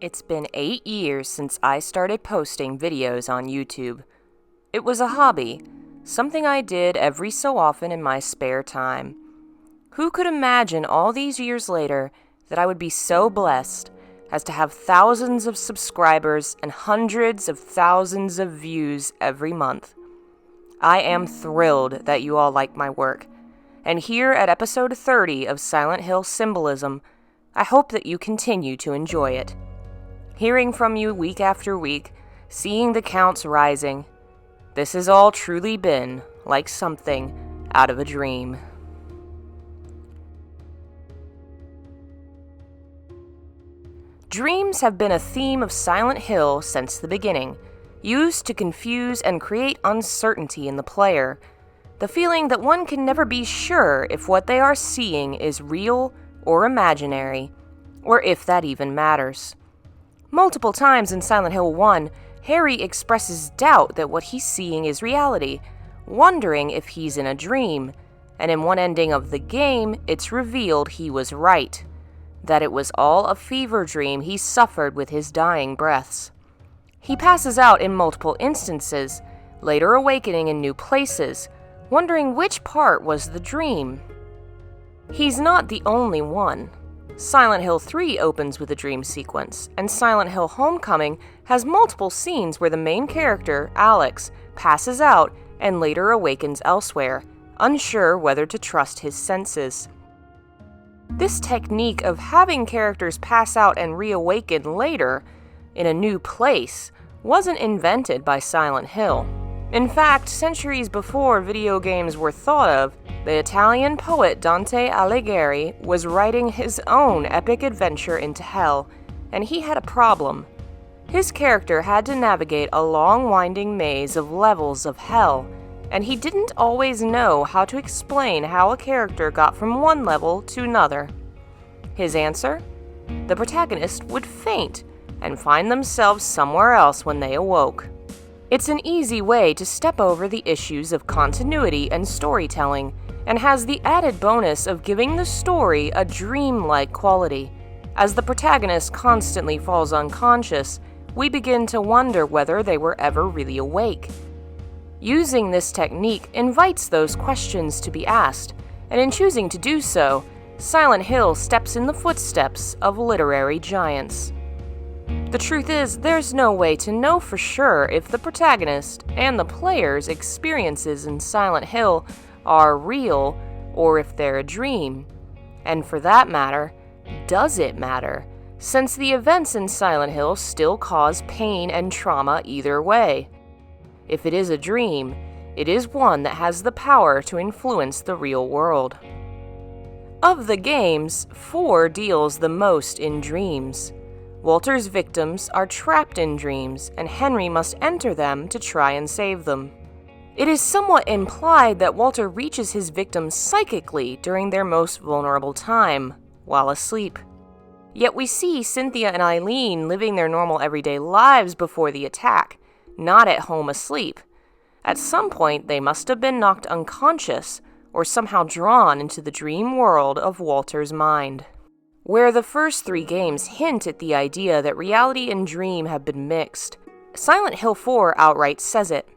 It's been 8 years since I started posting videos on YouTube. It was a hobby, something I did every so often in my spare time. Who could imagine all these years later that I would be so blessed as to have thousands of subscribers and hundreds of thousands of views every month? I am thrilled that you all like my work, and here at episode 30 of Silent Hill Symbolism, I hope that you continue to enjoy it. Hearing from you week after week, seeing the counts rising, this has all truly been like something out of a dream. Dreams have been a theme of Silent Hill since the beginning, used to confuse and create uncertainty in the player, the feeling that one can never be sure if what they are seeing is real or imaginary, or if that even matters. Multiple times in Silent Hill 1, Harry expresses doubt that what he's seeing is reality, wondering if he's in a dream, and in one ending of the game, it's revealed he was right, that it was all a fever dream he suffered with his dying breaths. He passes out in multiple instances, later awakening in new places, wondering which part was the dream. He's not the only one. Silent Hill 3 opens with a dream sequence, and Silent Hill Homecoming has multiple scenes where the main character, Alex, passes out and later awakens elsewhere, unsure whether to trust his senses. This technique of having characters pass out and reawaken later, in a new place, wasn't invented by Silent Hill. In fact, centuries before video games were thought of, the Italian poet Dante Alighieri was writing his own epic adventure into hell, and he had a problem. His character had to navigate a long winding maze of levels of hell, and he didn't always know how to explain how a character got from one level to another. His answer? The protagonist would faint and find themselves somewhere else when they awoke. It's an easy way to step over the issues of continuity and storytelling, and has the added bonus of giving the story a dreamlike quality. As the protagonist constantly falls unconscious, we begin to wonder whether they were ever really awake. Using this technique invites those questions to be asked, and in choosing to do so, Silent Hill steps in the footsteps of literary giants. The truth is, there's no way to know for sure if the protagonist and the player's experiences in Silent Hill are real or if they're a dream. And for that matter, does it matter, since the events in Silent Hill still cause pain and trauma either way? If it is a dream, it is one that has the power to influence the real world. Of the games, 4 deals the most in dreams. Walter's victims are trapped in dreams, and Henry must enter them to try and save them. It is somewhat implied that Walter reaches his victims psychically during their most vulnerable time, while asleep. Yet we see Cynthia and Eileen living their normal everyday lives before the attack, not at home asleep. At some point, they must have been knocked unconscious, or somehow drawn into the dream world of Walter's mind. Where the first 3 games hint at the idea that reality and dream have been mixed, Silent Hill 4 outright says it.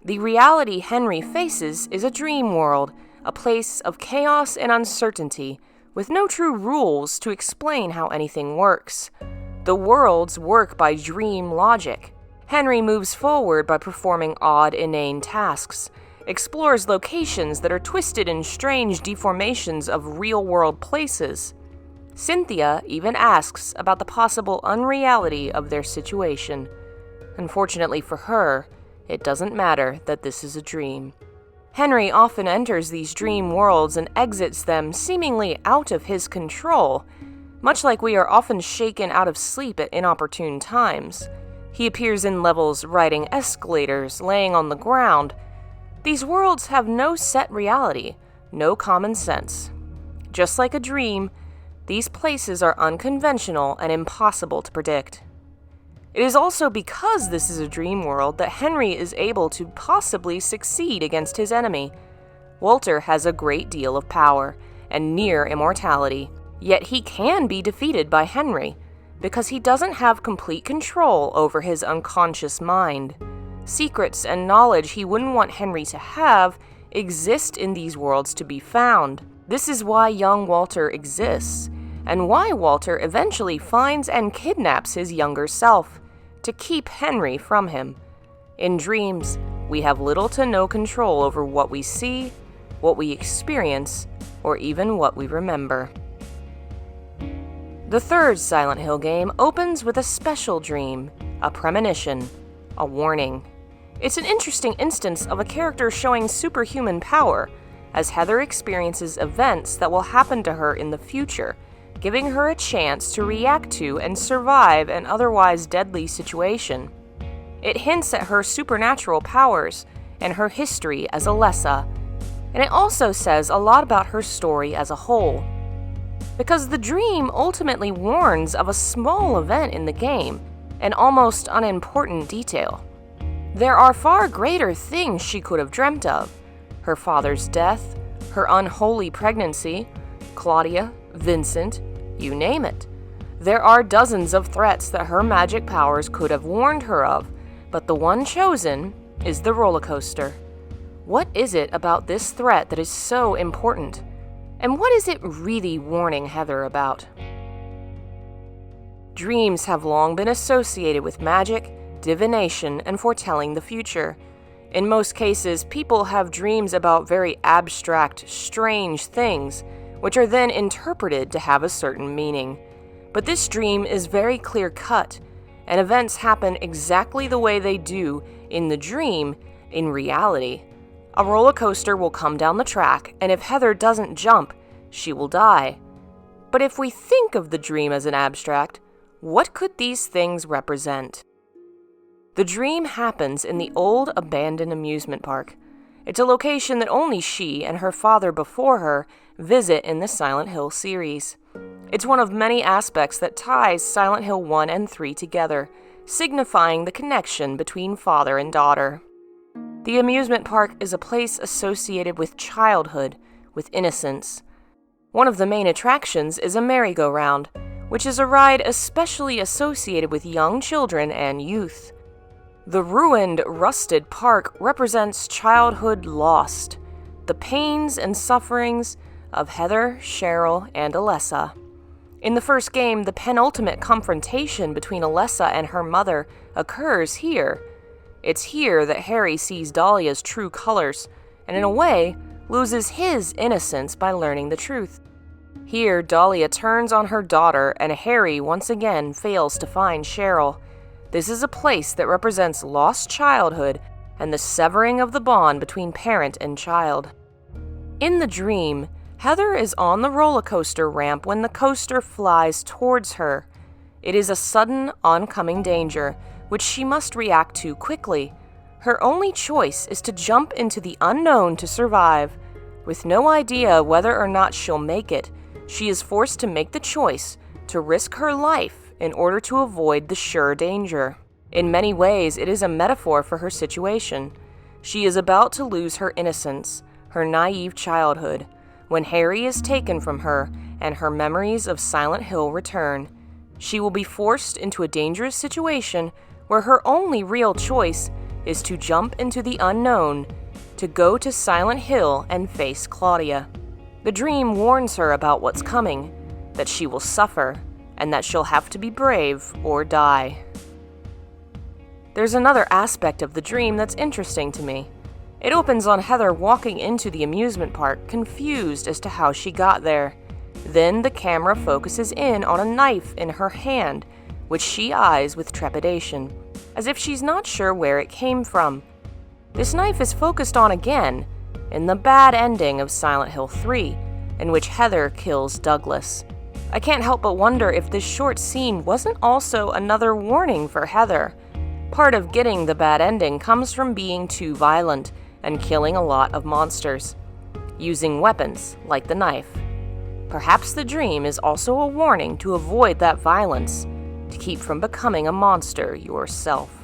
The reality Henry faces is a dream world, a place of chaos and uncertainty, with no true rules to explain how anything works. The worlds work by dream logic. Henry moves forward by performing odd, inane tasks, explores locations that are twisted in strange deformations of real-world places. Cynthia even asks about the possible unreality of their situation. Unfortunately for her, it doesn't matter that this is a dream. Henry often enters these dream worlds and exits them seemingly out of his control, much like we are often shaken out of sleep at inopportune times. He appears in levels riding escalators, laying on the ground. These worlds have no set reality, no common sense. Just like a dream, these places are unconventional and impossible to predict. It is also because this is a dream world that Henry is able to possibly succeed against his enemy. Walter has a great deal of power and near immortality, yet he can be defeated by Henry. because he doesn't have complete control over his unconscious mind. Secrets and knowledge he wouldn't want Henry to have exist in these worlds to be found. This is why young Walter exists, and why Walter eventually finds and kidnaps his younger self, to keep Henry from him. In dreams, we have little to no control over what we see, what we experience, or even what we remember. The third Silent Hill game opens with a special dream, a premonition, a warning. It's an interesting instance of a character showing superhuman power, as Heather experiences events that will happen to her in the future, giving her a chance to react to and survive an otherwise deadly situation. It hints at her supernatural powers and her history as Alessa, and it also says a lot about her story as a whole. Because the dream ultimately warns of a small event in the game, an almost unimportant detail. There are far greater things she could have dreamt of: her father's death, her unholy pregnancy, Claudia, Vincent, you name it. There are dozens of threats that her magic powers could have warned her of, but the one chosen is the roller coaster. What is it about this threat that is so important? And what is it really warning Heather about? Dreams have long been associated with magic, divination, and foretelling the future. In most cases, people have dreams about very abstract, strange things, which are then interpreted to have a certain meaning. But this dream is very clear-cut, and events happen exactly the way they do in the dream in reality. A roller coaster will come down the track, and if Heather doesn't jump, she will die. But if we think of the dream as an abstract, what could these things represent? The dream happens in the old abandoned amusement park. It's a location that only she and her father before her visit in the Silent Hill series. It's one of many aspects that ties Silent Hill 1 and 3 together, signifying the connection between father and daughter. The amusement park is a place associated with childhood, with innocence. One of the main attractions is a merry-go-round, which is a ride especially associated with young children and youth. The ruined, rusted park represents childhood lost, the pains and sufferings of Heather, Cheryl, and Alessa. In the first game, the penultimate confrontation between Alessa and her mother occurs here. It's here that Harry sees Dahlia's true colors, and in a way, loses his innocence by learning the truth. Here, Dahlia turns on her daughter, and Harry once again fails to find Cheryl. This is a place that represents lost childhood and the severing of the bond between parent and child. In the dream, Heather is on the roller coaster ramp when the coaster flies towards her. It is a sudden, oncoming danger, which she must react to quickly. Her only choice is to jump into the unknown to survive. With no idea whether or not she'll make it, she is forced to make the choice to risk her life in order to avoid the sure danger. In many ways, it is a metaphor for her situation. She is about to lose her innocence, her naive childhood, when Harry is taken from her and her memories of Silent Hill return. She will be forced into a dangerous situation where her only real choice is to jump into the unknown, to go to Silent Hill and face Claudia. The dream warns her about what's coming, that she will suffer, and that she'll have to be brave or die. There's another aspect of the dream that's interesting to me. It opens on Heather walking into the amusement park, confused as to how she got there. Then the camera focuses in on a knife in her hand, which she eyes with trepidation, as if she's not sure where it came from. This knife is focused on again in the bad ending of Silent Hill 3, in which Heather kills Douglas. I can't help but wonder if this short scene wasn't also another warning for Heather. Part of getting the bad ending comes from being too violent and killing a lot of monsters, using weapons like the knife. Perhaps the dream is also a warning to avoid that violence, to keep from becoming a monster yourself.